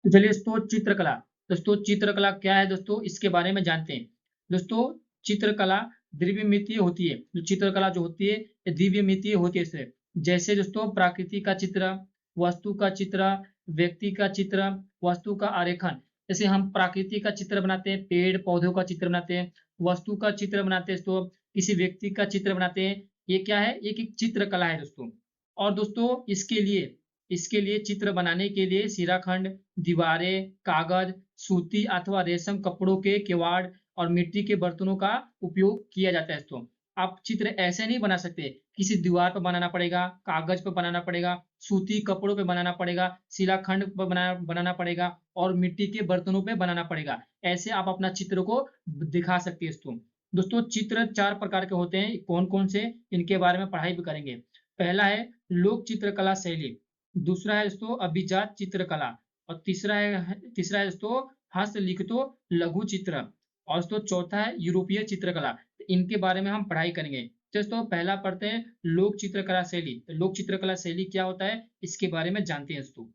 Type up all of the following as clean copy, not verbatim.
तो चलिए दोस्तों, चित्रकला क्या है दोस्तों, इसके बारे में जानते हैं। दोस्तों, चित्रकला द्विमितीय होती है। जो चित्रकला जो होती है ये द्विमितीय होती है। जैसे दोस्तों, प्रकृति का चित्र, वस्तु का चित्र, व्यक्ति का चित्र, वस्तु का आरेखन। जैसे हम प्रकृति का चित्र बनाते हैं, पेड़ पौधों का चित्र बनाते हैं, वस्तु का चित्र बनाते हैं दोस्तों, किसी व्यक्ति का चित्र बनाते हैं। ये क्या है, एक चित्रकला है दोस्तों। और दोस्तों, इसके लिए चित्र बनाने के लिए शिलाखंड, दीवारें, कागज, सूती अथवा रेशम कपड़ों के किवाड़ और मिट्टी के बर्तनों का उपयोग किया जाता है दोस्तों। आप चित्र ऐसे नहीं बना सकते, किसी दीवार पर बनाना पड़ेगा, कागज पर बनाना पड़ेगा, सूती कपड़ों पे बनाना पड़ेगा, शिलाखंड पर बनाना पड़ेगा और मिट्टी के बर्तनों पे बनाना पड़ेगा। ऐसे आप अपना चित्र को दिखा सकते हैं दोस्तों। दोस्तों, चित्र 4 प्रकार के होते हैं। कौन-कौन से, इनके बारे में पढ़ाई भी करेंगे। पहला है लोक चित्रकला शैली, दूसरा है दोस्तों अभिजात चित्रकला, और तीसरा है दोस्तों हस्तलिखितो लघु चित्र, और दोस्तों चौथा है यूरोपीय चित्रकला। तो इनके बारे में हम पढ़ाई करेंगे। तो दोस्तों, पहला पढ़ते हैं लोक चित्रकला शैली। तो लोक चित्रकला शैली क्या होता है, इसके बारे में जानते हैं दोस्तों।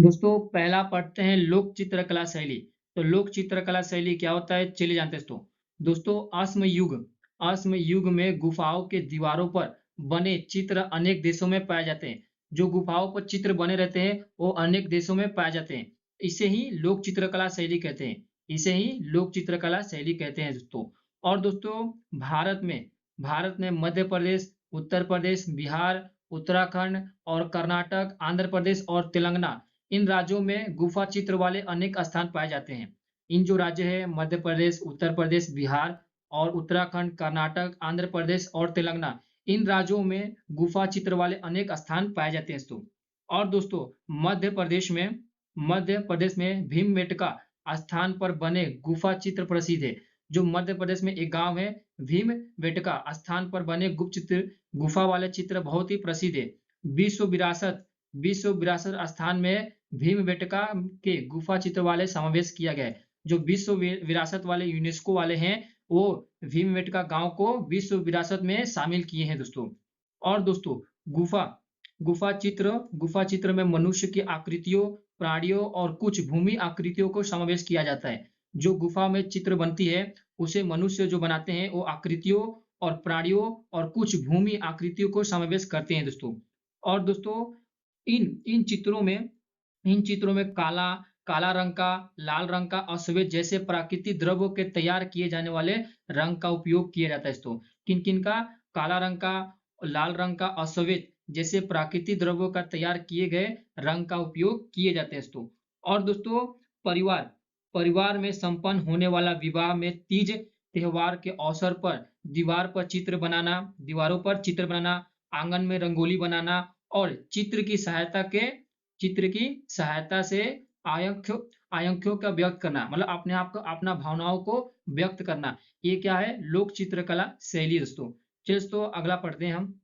दोस्तों, पहला पढ़ते हैं लोक चित्रकला शैली। तो लोक चित्रकला शैली क्या होता है, चलिए जानते हैं दोस्तों। दोस्तों, अश्म युग में गुफाओं के दीवारों पर बने चित्र अनेक देशों में पाए जाते हैं। जो गुफाओं पर चित्र बने रहते हैं वो अनेक देशों में पाए जाते हैं। इसे ही लोक चित्रकला शैली कहते हैं। इसे ही लोक चित्रकला शैली कहते हैं दोस्तों। और दोस्तों, भारत में मध्य प्रदेश, उत्तर प्रदेश, बिहार, उत्तराखंड और कर्नाटक, आंध्र प्रदेश और तेलंगाना, इन राज्यों में गुफा चित्र वाले अनेक स्थान पाए जाते हैं। इन जो राज्य है मध्य प्रदेश, उत्तर प्रदेश, बिहार और उत्तराखंड, कर्नाटक, आंध्र प्रदेश और तेलंगाना, इन राज्यों में गुफा चित्र वाले अनेक स्थान पाए जाते हैं दोस्तों। और दोस्तों, मध्य प्रदेश में भीमबेटका स्थान पर बने गुफा चित्र प्रसिद्ध है। जो मध्य प्रदेश में एक गांव है, भीमबेटका स्थान पर बने गुप्त चित्र, गुफा वाले चित्र बहुत ही प्रसिद्ध है। विश्व विरासत विश्व विरासत स्थान में भीमबेटका के गुफा चित्र वाले समावेश किया गया है। जो विश्व विरासत वाले यूनेस्को वाले हैं, वो भीमबेटका गांव को विश्व विरासत में शामिल किए हैं दोस्तों। और दोस्तों, गुफा गुफा चित्र में मनुष्य की आकृतियों, प्राणियों और कुछ भूमि आकृतियों को समावेश किया जाता है। जो गुफा में चित्र बनती है उसे मनुष्य जो बनाते हैं वो आकृतियों और प्राणियों और कुछ भूमि आकृतियों को समावेश करते हैं दोस्तों। और दोस्तों, इन इन चित्रों में इन चित्रों में काला काला रंग का, लाल रंग का और सफेद जैसे प्राकृतिक द्रव्यों के तैयार किए जाने वाले रंग का उपयोग किया जाता है दोस्तों। किन किन का, काला रंग का, लाल रंग का और सफेद जैसे प्राकृतिक द्रव्यों का तैयार किए गए रंग का उपयोग किए जाते हैं दोस्तों। और दोस्तों, परिवार परिवार में संपन्न होने वाला विवाह में तीज त्योहार के अवसर पर दीवारों पर चित्र बनाना, आंगन में रंगोली बनाना और चित्र की सहायता से आयंख्यों आयंख्यों का व्यक्त करना, मतलब अपने आप को, अपना भावनाओं को व्यक्त करना, ये क्या है, लोक चित्रकला शैली दोस्तों। चलिए दोस्तों, अगला पढ़ते हैं हम।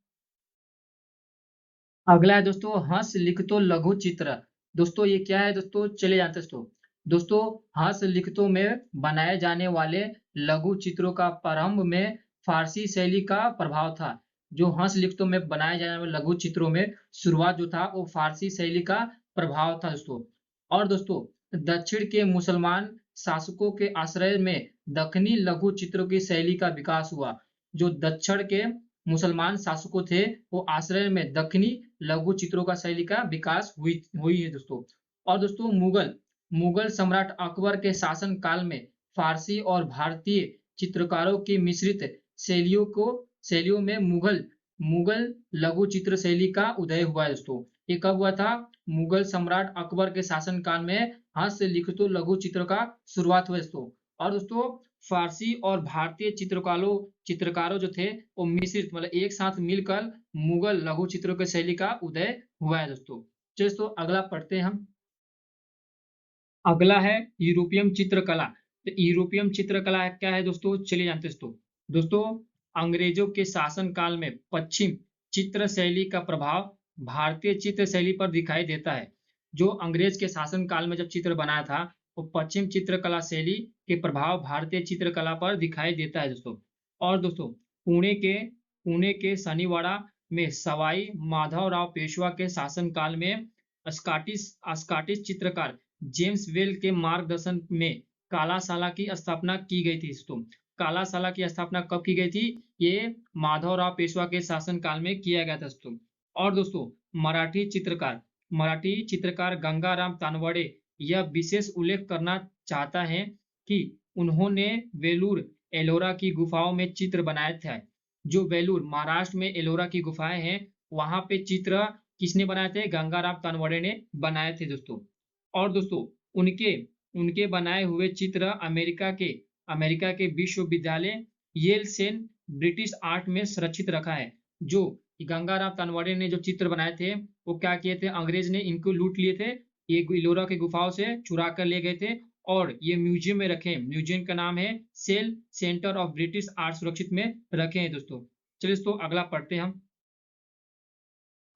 अगला है दोस्तों हंस लिखितो लघु चित्र। दोस्तों, ये क्या है दोस्तों, चले जानते हैं दोस्तों। दोस्तों, हंस लिखितों में बनाए जाने वाले लघु चित्रों का प्रारंभ में फारसी शैली का प्रभाव था। जो हंस लिखितों में बनाए जाने वाले लघु चित्रों में शुरुआत जो था वो फारसी शैली का प्रभाव था दोस्तों। और दोस्तों, दक्षिण के मुसलमान शासकों के आश्रय में दक्षिणी लघु चित्रों की शैली का विकास हुआ। जो दक्षिण के मुसलमान शासकों थे वो आश्रय में दक्षिणी लघु चित्रों का शैली का विकास हुई हुई है दोस्तों। और दोस्तों, मुगल सम्राट अकबर के शासन काल में फारसी और भारतीय चित्रकारों की मिश्रित शैलियों में मुगल मुगल लघु चित्र शैली का उदय हुआ है दोस्तों। ये कब हुआ था, मुगल सम्राट अकबर के शासन काल में हस्त लिखित लघु चित्र का शुरुआत हुआ दोस्तों। और दोस्तों, फारसी और भारतीय चित्रकारों जो थे वो मिश्रित, मतलब एक साथ मिलकर मुगल लघु चित्रों की शैली का उदय हुआ है दोस्तों। चलिए दोस्तों, अगला पढ़ते हैं हम। अगला है यूरोपियन चित्रकला। तो यूरोपियन चित्रकला क्या है दोस्तों, चलिए जानते हैं दोस्तों। दोस्तों, अंग्रेजों के शासन काल में पश्चिम चित्र शैली का प्रभाव भारतीय चित्र शैली पर दिखाई देता है। जो अंग्रेज के शासन काल में जब चित्र बनाया था वो पश्चिम चित्रकला शैली के प्रभाव भारतीय चित्रकला पर दिखाई देता है दोस्तों। और दोस्तों, पुणे के शनिवाड़ा में सवाई माधवराव पेशवा के शासन काल में स्कॉटिश स्कॉटिश चित्रकार जेम्स वेल के मार्गदर्शन में कलाशाला की स्थापना की गई थी दोस्तों। कलाशाला की स्थापना कब की गई थी? ये माधवराव पेशवा के शासन काल में किया गया था दोस्तों। और दोस्तों मराठी चित्रकार गंगाराम तानवड़े यह विशेष उल्लेख करना चाहता है कि उन्होंने वेलूर एलोरा की गुफाओं में चित्र बनाए थे। जो वेलूर महाराष्ट्र में एलोरा की गुफाएं हैं, वहां पे चित्र किसने बनाए थे? गंगाराम तानवड़े ने बनाए थे दोस्तों। और दोस्तों उनके उनके बनाए हुए चित्र अमेरिका के विश्वविद्यालय येल सेन ब्रिटिश आर्ट में सुरक्षित रखा है। जो गंगाराम तानवड़े ने जो चित्र बनाए थे, वो क्या किए थे? अंग्रेज ने इनको लूट लिए थे, ये इलोरा की गुफाओं से चुरा कर ले गए थे और ये म्यूजियम में रखे। म्यूजियम का नाम है Yale centre of British art, सुरक्षित में रखे हैं दोस्तों। चलिए दोस्तों अगला पढ़ते हैं हम।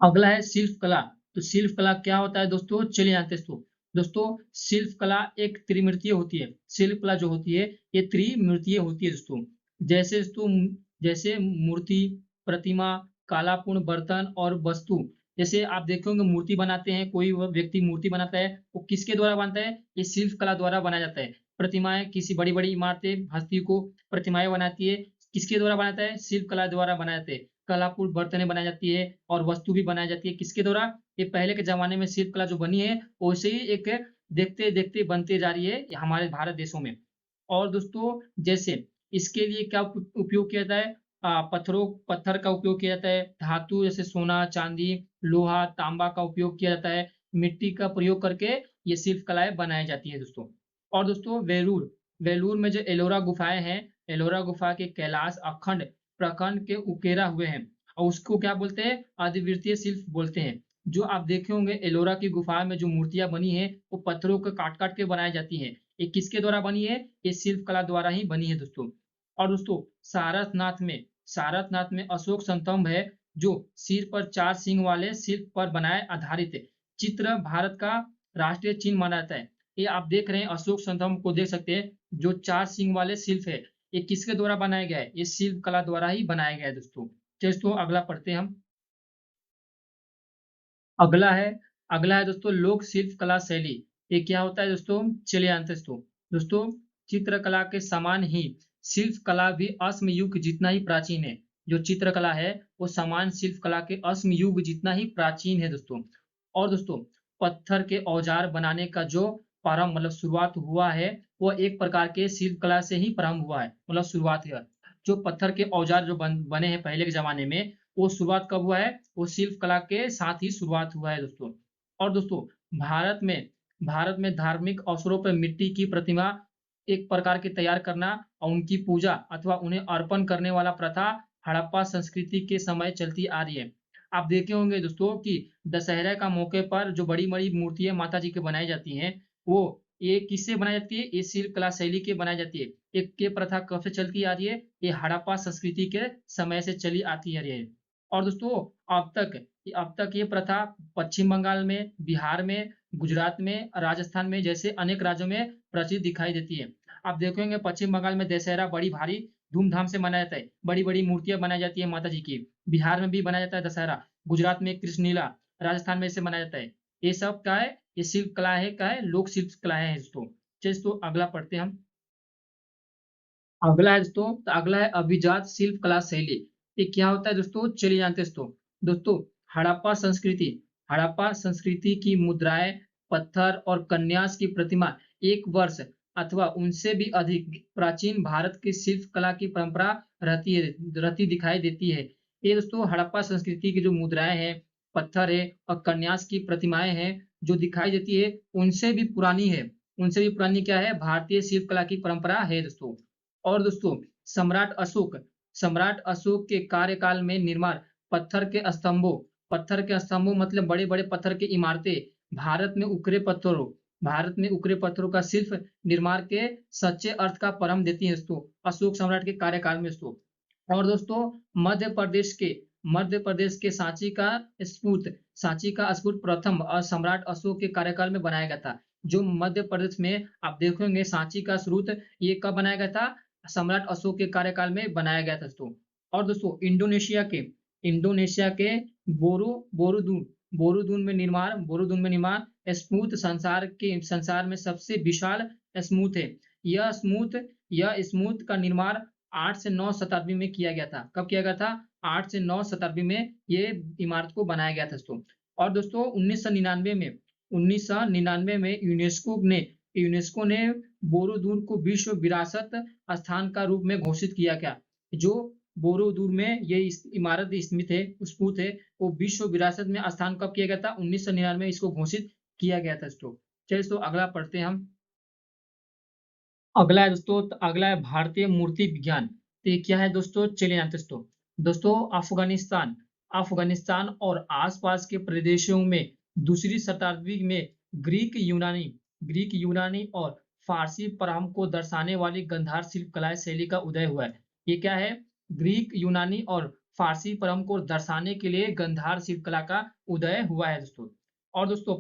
अगला है शिल्प कला। तो शिल्प कला क्या होता है दोस्तों? चलिए जानते हैं दोस्तों। दोस्तों शिल्प कला एक त्रिमितीय होती है। शिल्प कला जो होती है ये त्रिमितीय होती है दोस्तों। जैसे दोस्तों जैसे मूर्ति, प्रतिमा, कलापूर्ण बर्तन और वस्तु। जैसे आप देखोगे मूर्ति बनाते हैं, कोई व्यक्ति मूर्ति बनाता है, वो किसके द्वारा बनता है? ये शिल्प कला द्वारा बनाया जाता है। प्रतिमाएं, किसी बड़ी बड़ी इमारतें हस्ती को प्रतिमाएं बनाती है, किसके द्वारा बनाता है? शिल्प कला द्वारा बनाए जाते हैं। कलापूर्ण बर्तनें बनाई जाती है और वस्तु भी बनाई जाती है, किसके द्वारा? ये पहले के जमाने में शिल्प कला जो बनी है वैसे ही एक देखते देखते बनते जा रही है हमारे भारत देशों में। और दोस्तों जैसे इसके लिए क्या उपयोग किया जाता है? पत्थर का उपयोग किया जाता है, धातु जैसे सोना, चांदी, लोहा, तांबा का उपयोग किया जाता है, मिट्टी का प्रयोग करके ये शिल्प कलाएं बनाई जाती है दोस्तों। और दोस्तों वेलूर वेलूर में जो एलोरा गुफाएं हैं, एलोरा गुफा के कैलाश अखंड प्रखंड के उकेरा हुए हैं और उसको क्या बोलते हैं? अद्वितीय शिल्प बोलते हैं। जो आप देखे होंगे एलोरा की गुफा में जो मूर्तियां बनी है वो पत्थरों को काट काट के बनाई जाती है। ये किसके द्वारा बनी है? ये शिल्प कला द्वारा ही बनी है दोस्तों। और दोस्तों सारनाथ में अशोक स्तंभ है जो सिर पर 4 सींग वाले शिल्प पर बनाए आधारित चित्र भारत का राष्ट्रीय चिन्ह माना जाता है। ये आप देख रहे हैं अशोक स्तंभ को देख सकते हैं, जो 4 सींग वाले शिल्प है, ये किसके द्वारा बनाया गया है? ये शिल्प कला द्वारा ही बनाया गया है दोस्तों। चलिए दोस्तों अगला पढ़ते हैं हम। अगला है दोस्तों लोक शिल्प कला शैली। ये क्या होता है दोस्तों? चलिए जानते हैं दोस्तों। दोस्तों चित्रकला के समान ही शिल्प कला भी अस्म युग जितना ही प्राचीन है। जो चित्रकला है वो समान शिल्प कला के अस्म युग जितना ही प्राचीन है दोस्तों। और दोस्तों पत्थर के औजार बनाने का जो प्रारंभ मतलब शुरुआत हुआ है, वो एक प्रकार के शिल्प कला से ही प्रारंभ हुआ है, मतलब शुरुआत है। जो पत्थर के औजार जो बने हैं पहले के जमाने में, वो शुरुआत कब हुआ है? वो शिल्प कला के साथ ही शुरुआत हुआ है दोस्तों। और दोस्तों भारत में धार्मिक अवसरों पर मिट्टी की प्रतिमा एक प्रकार की तैयार करना और उनकी पूजा अथवा उन्हें अर्पण करने वाला प्रथा हड़प्पा संस्कृति के समय चलती आ रही है। आप देखे होंगे दोस्तों कि दशहरा का मौके पर जो बड़ी बड़ी मूर्तियां माता जी की बनाई जाती हैं, वो ये किससे बनाई जाती है? ये शिल्प कला शैली के बनाई जाती है। एक ये प्रथा कब से चलती आ रही है? ये हड़प्पा संस्कृति के समय से चली आती आ रही है। और दोस्तों अब तक ये प्रथा पश्चिम बंगाल में, बिहार में, गुजरात में, राजस्थान में जैसे अनेक राज्यों में प्रचलित दिखाई देती है। आप देखेंगे पश्चिम बंगाल में दशहरा बड़ी भारी धूमधाम से मनाया जाता है, बड़ी बड़ी मूर्तियां बनाई जाती है माता जी की। बिहार में भी बनाया जाता है दशहरा, गुजरात में कृष्ण लीला, राजस्थान में इसे मनाया जाता है। ये सब क्या है? ये शिल्प कला है, क्या है? लोक शिल्प कला है दोस्तों। चलिए दोस्तों अगला पढ़ते हैं हम। अगला है दोस्तों, तो अगला है अभिजात शिल्प कला शैली। ये क्या होता है दोस्तों? चलिए जानते हैं दोस्तों। दोस्तों हड़प्पा संस्कृति की मुद्राएं, पत्थर और कन्यास की प्रतिमा एक वर्ष अथवा उनसे भी अधिक प्राचीन भारत की शिल्प कला की परंपरा रहती दिखाई देती है। ये दोस्तों हड़प्पा संस्कृति की जो मुद्राएं हैं, पत्थर है और कन्यास की प्रतिमाएं हैं जो दिखाई देती है, उनसे भी पुरानी है। उनसे भी पुरानी क्या है? भारतीय शिल्प कला की परंपरा है दोस्तों। और दोस्तों सम्राट अशोक के कार्यकाल में निर्माण पत्थर के स्तंभों मतलब बड़े बड़े पत्थर की इमारतें, भारत में उकरे पत्थरों का शिल्प निर्माण के सच्चे अर्थ का परम देती है दोस्तों, अशोक सम्राट के कार्यकाल में दोस्तों। और दोस्तों मध्य प्रदेश के सांची का स्फूर्त प्रथम और सम्राट अशोक के कार्यकाल में बनाया गया था। जो मध्य प्रदेश में आप देखोगे सांची का स्रोत, ये कब बनाया गया था? सम्राट अशोक के कार्यकाल में बनाया गया था दोस्तों। और दोस्तों इंडोनेशिया के बोरोबुदुर बोरोदून में निर्माण स्मूथ संसार में सबसे विशाल स्मूथ है। यह स्मूथ का निर्माण 8 से 9 शताब्दी में किया गया था। कब किया गया था? 8 से 9 शताब्दी में ये इमारत को बनाया गया था दोस्तों। और दोस्तों 1999 में यूनेस्को ने बोरोदूर को विश्व विरासत स्थान का रूप में घोषित किया गया। जो बोरोदूर में ये इमारत स्मूथ है, वो विश्व विरासत में स्थान कब किया गया था? 1999 में इसको घोषित किया गया था दोस्तों। चलिए दोस्तों अगला पढ़ते हैं हम। अगला है दोस्तों, अगला है भारतीय मूर्ति विज्ञान। तो ये क्या है दोस्तों? चलिए जानते हैं दोस्तों। अफगानिस्तान और आसपास के प्रदेशों में दूसरी शताब्दी में ग्रीक यूनानी और फारसी परंपरा को दर्शाने वाली गांधार शिल्प कला शैली का उदय हुआ है। ये क्या है? ग्रीक यूनानी और फारसी परंपरा को दर्शाने के लिए गांधार शिल्प कला का उदय हुआ है दोस्तों। और दोस्तों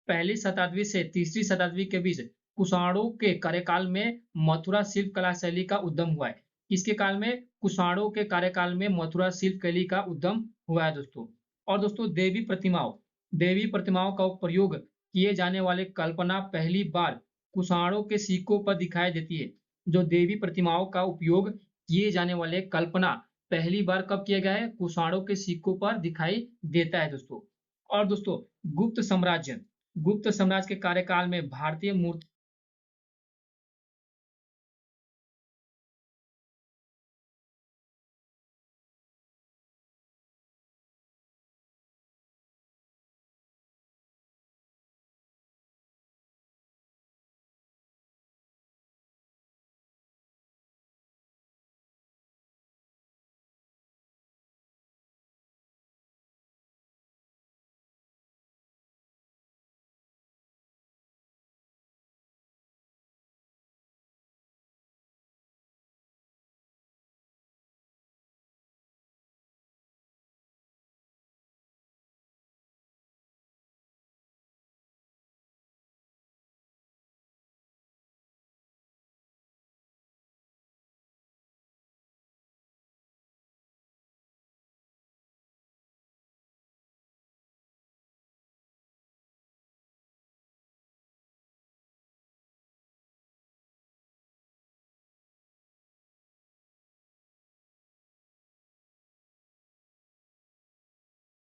पहली शताब्दी से तीसरी शताब्दी के बीच कुषाणों के कार्यकाल में मथुरा शिल्प कला शैली का उद्गम हुआ है। किसके काल में? कुषाणों के कार्यकाल में मथुरा शिल्प कला का उद्गम हुआ है दोस्तों। और दोस्तों देवी प्रतिमाओं का प्रयोग किए जाने वाले कल्पना पहली बार कुषाणों के सिक्कों पर दिखाई देती है। जो देवी प्रतिमाओं का उपयोग किए जाने वाले कल्पना पहली बार कब किया गया है? कुषाणों के सिक्कों पर दिखाई देता है दोस्तों। और दोस्तों गुप्त साम्राज्य के कार्यकाल में भारतीय मूर्ति